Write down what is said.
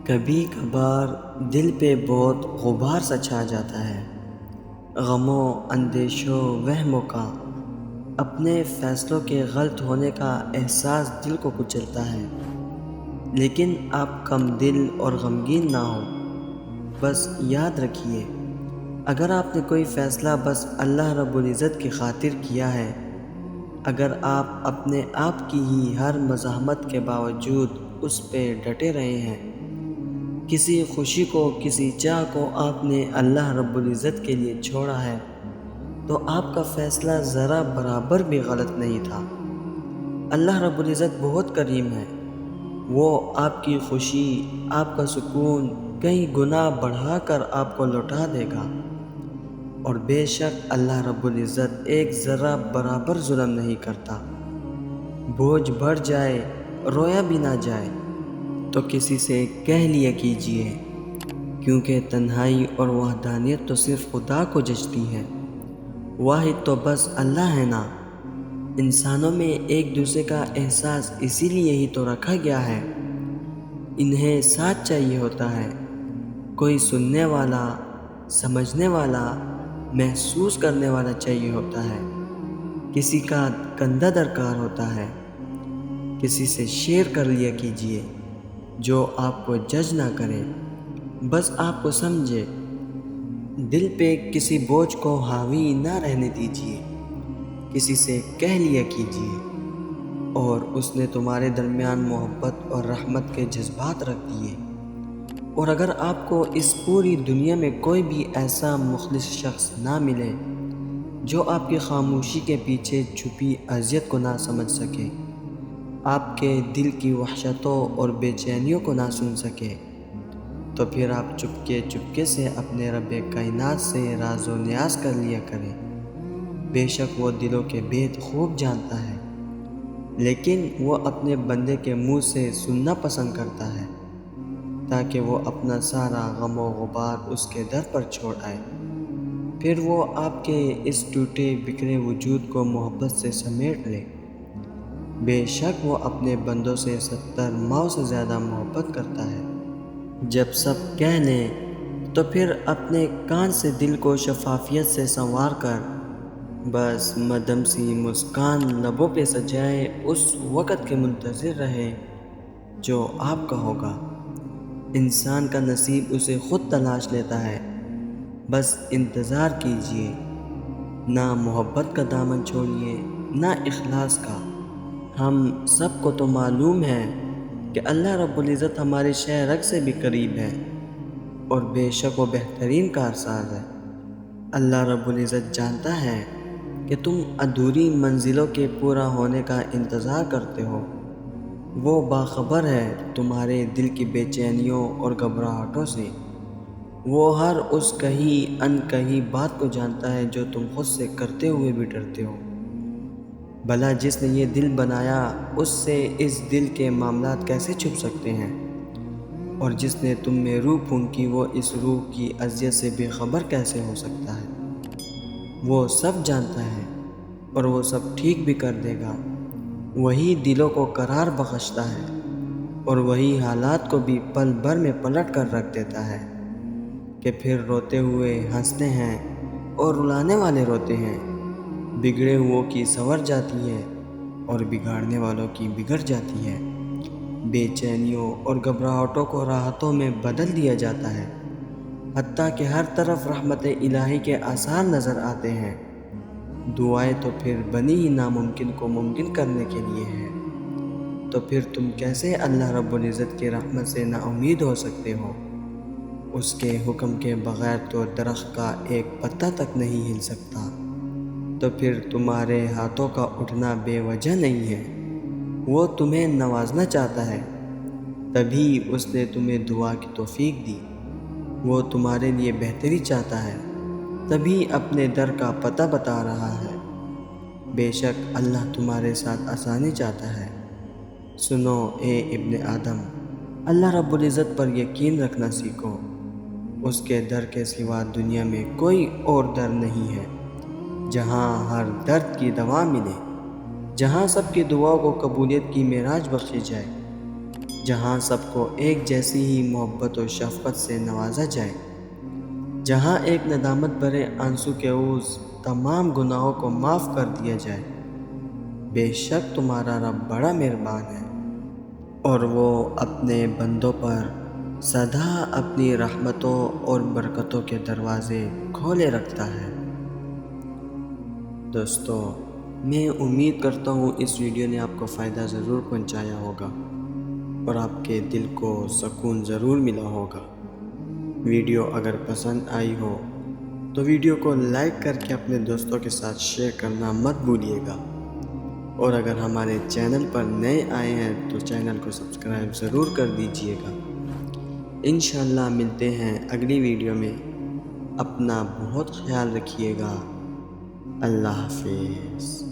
کبھی کبھار دل پہ بہت غبار سا چھا جاتا ہے، غموں، اندیشوں، وہموں کا۔ اپنے فیصلوں کے غلط ہونے کا احساس دل کو کچلتا ہے، لیکن آپ کم دل اور غمگین نہ ہو۔ بس یاد رکھیے، اگر آپ نے کوئی فیصلہ بس اللہ رب العزت کی خاطر کیا ہے، اگر آپ اپنے آپ کی ہی ہر مزاحمت کے باوجود اس پہ ڈٹے رہے ہیں، کسی خوشی کو، کسی چاہ کو آپ نے اللہ رب العزت کے لیے چھوڑا ہے، تو آپ کا فیصلہ ذرا برابر بھی غلط نہیں تھا۔ اللہ رب العزت بہت کریم ہے، وہ آپ کی خوشی، آپ کا سکون کئی گنا بڑھا کر آپ کو لوٹا دے گا۔ اور بے شک اللہ رب العزت ایک ذرہ برابر ظلم نہیں کرتا۔ بوجھ بڑھ جائے، رویا بھی نہ جائے، تو کسی سے کہہ لیا کیجیے، کیونکہ تنہائی اور وحدانیت تو صرف خدا کو جچتی ہے۔ واحد تو بس اللہ ہے نا۔ انسانوں میں ایک دوسرے کا احساس اسی لیے ہی تو رکھا گیا ہے۔ انہیں ساتھ چاہیے ہوتا ہے، کوئی سننے والا، سمجھنے والا، محسوس کرنے والا چاہیے ہوتا ہے۔ کسی کا کندھا درکار ہوتا ہے۔ کسی سے شیئر کر لیا کیجیے جو آپ کو جج نہ کرے، بس آپ کو سمجھے۔ دل پہ کسی بوجھ کو حاوی نہ رہنے دیجیے، کسی سے کہہ لیا کیجیے، اور اس نے تمہارے درمیان محبت اور رحمت کے جذبات رکھ دیے۔ اور اگر آپ کو اس پوری دنیا میں کوئی بھی ایسا مخلص شخص نہ ملے جو آپ کی خاموشی کے پیچھے چھپی اذیت کو نہ سمجھ سکے، آپ کے دل کی وحشتوں اور بے چینیوں کو نہ سن سکے، تو پھر آپ چپکے چپکے سے اپنے رب کائنات سے راز و نیاز کر لیا کریں۔ بے شک وہ دلوں کے بھید خوب جانتا ہے، لیکن وہ اپنے بندے کے منہ سے سننا پسند کرتا ہے، تاکہ وہ اپنا سارا غم و غبار اس کے در پر چھوڑ آئے۔ پھر وہ آپ کے اس ٹوٹے بکھرے وجود کو محبت سے سمیٹ لے۔ بے شک وہ اپنے بندوں سے 70 ماؤں سے زیادہ محبت کرتا ہے۔ جب سب کہہ لیں تو پھر اپنے کان سے دل کو شفافیت سے سنوار کر بس مدھم سی مسکان لبوں پہ سجائے اس وقت کے منتظر رہے جو آپ کا ہوگا۔ انسان کا نصیب اسے خود تلاش لیتا ہے، بس انتظار کیجیے۔ نہ محبت کا دامن چھوڑیے، نہ اخلاص کا۔ ہم سب کو تو معلوم ہے کہ اللہ رب العزت ہمارے شہ رگ سے بھی قریب ہے، اور بے شک وہ بہترین کارساز ہے۔ اللہ رب العزت جانتا ہے کہ تم ادھوری منزلوں کے پورا ہونے کا انتظار کرتے ہو۔ وہ باخبر ہے تمہارے دل کی بے چینیوں اور گھبراہٹوں سے۔ وہ ہر اس کہی ان کہی بات کو جانتا ہے جو تم خود سے کرتے ہوئے بھی ڈرتے ہو۔ بھلا جس نے یہ دل بنایا، اس سے اس دل کے معاملات کیسے چھپ سکتے ہیں؟ اور جس نے تم میں روح پھونکی، وہ اس روح کی اذیت سے بے خبر کیسے ہو سکتا ہے؟ وہ سب جانتا ہے، اور وہ سب ٹھیک بھی کر دے گا۔ وہی دلوں کو قرار بخشتا ہے، اور وہی حالات کو بھی پل بھر میں پلٹ کر رکھ دیتا ہے، کہ پھر روتے ہوئے ہنستے ہیں اور رلانے والے روتے ہیں۔ بگڑے ہوئوں کی سنور جاتی ہے، اور بگاڑنے والوں کی بگڑ جاتی ہے۔ بے چینیوں اور گھبراہٹوں کو راحتوں میں بدل دیا جاتا ہے، حتیٰ کہ ہر طرف رحمت الہی کے آثار نظر آتے ہیں۔ دعائیں تو پھر بنی ہی ناممکن کو ممکن کرنے کے لیے ہیں، تو پھر تم کیسے اللہ رب العزت کی رحمت سے نا امید ہو سکتے ہو؟ اس کے حکم کے بغیر تو درخت کا ایک پتا تک نہیں ہل سکتا، تو پھر تمہارے ہاتھوں کا اٹھنا بے وجہ نہیں ہے۔ وہ تمہیں نوازنا چاہتا ہے، تبھی اس نے تمہیں دعا کی توفیق دی۔ وہ تمہارے لیے بہتری چاہتا ہے، تبھی اپنے در کا پتہ بتا رہا ہے۔ بے شک اللہ تمہارے ساتھ آسانی چاہتا ہے۔ سنو اے ابن آدم، اللہ رب العزت پر یقین رکھنا سیکھو۔ اس کے در کے سوا دنیا میں کوئی اور در نہیں ہے جہاں ہر درد کی دوا ملے، جہاں سب کی دعاؤں کو قبولیت کی معراج بخشی جائے۔ جہاں سب کو ایک جیسی ہی محبت و شفقت سے نوازا جائے، جہاں ایک ندامت بھرے آنسو کے عوض تمام گناہوں کو معاف کر دیا جائے۔ بے شک تمہارا رب بڑا مہربان ہے، اور وہ اپنے بندوں پر سدا اپنی رحمتوں اور برکتوں کے دروازے کھولے رکھتا ہے۔ دوستو، میں امید کرتا ہوں اس ویڈیو نے آپ کو فائدہ ضرور پہنچایا ہوگا اور آپ کے دل کو سکون ضرور ملا ہوگا۔ ویڈیو اگر پسند آئی ہو تو ویڈیو کو لائک کر کے اپنے دوستوں کے ساتھ شیئر کرنا مت بھولیے گا، اور اگر ہمارے چینل پر نئے آئے ہیں تو چینل کو سبسکرائب ضرور کر دیجئے گا۔ انشاءاللہ ملتے ہیں اگلی ویڈیو میں۔ اپنا بہت خیال رکھیے گا۔ اللہ حافظ۔